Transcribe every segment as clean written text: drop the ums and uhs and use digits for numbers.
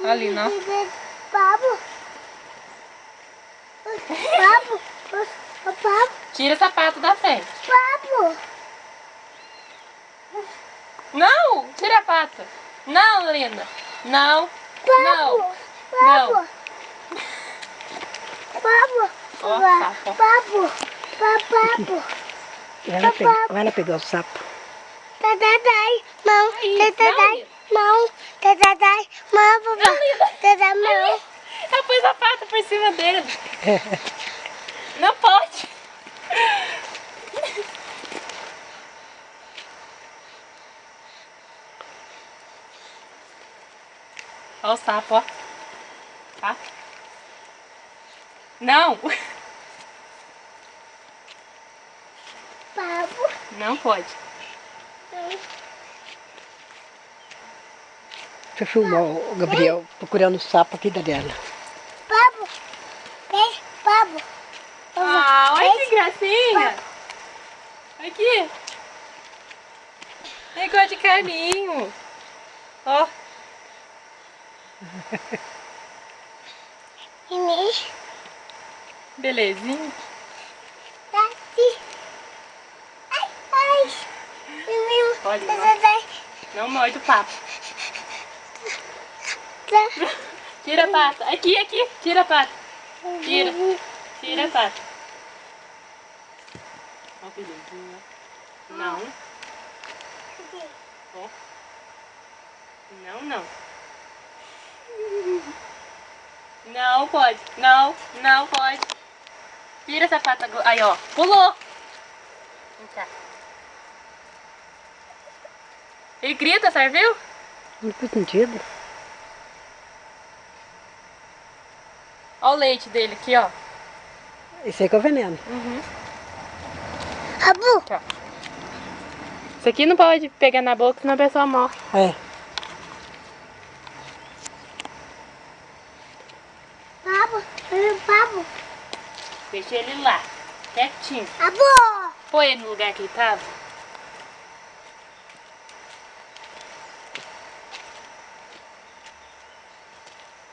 Ali, não. Papo. Papo. Papo. Tira o sapato da frente. Papo. Não! Tira a pata. Não, linda. Não. Não. Não. Papo. Papo. Ó, sapo. Papo. Papo. Vai lá pegar o sapo. Tadadai, mão, Aí, tadadai, mão, tadadai, mão, tadadai, mão. Ela pôs a pata por cima dele. Não pode. Olha o sapo, ó. Tá? Não. Papo. Não pode. Deixa eu filmar o Gabriel procurando o sapo aqui da dela. Papo. Peixe, papo. Ah, olha que gracinha. Aqui. Negócio de carinho. Ó. Inês. Belezinha. Tati. Ai, ai. Menino. Olha, Tadadai. não morde o papo. Tá. Tira a pata. Aqui, aqui. Tira a pata. Tira. Tira a pata. Ó, belezinha. Não. Ó. Não, não. Não pode. Não, não pode. Tira essa pata agora. Aí, ó. Pulou. Vem cá. Ele grita, serviu? Não faz sentido. Ó o leite dele aqui, ó. Esse aí que é o veneno. Abu. Aqui, ó. Isso aqui não pode pegar na boca, senão a pessoa morre. É. Papo. Papo. Deixa ele lá, quietinho. Abu. Põe ele no lugar que ele tava.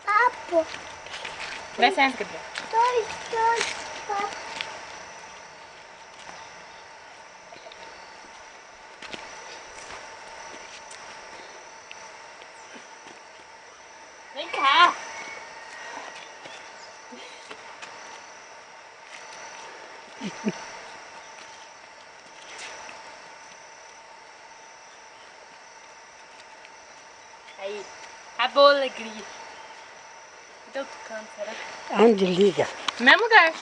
Papo. Licença, Gabriel. Dois, papo. Vem cá. Aí, acabou a alegria. Cadê o tucano, será? Onde liga? No mesmo lugar.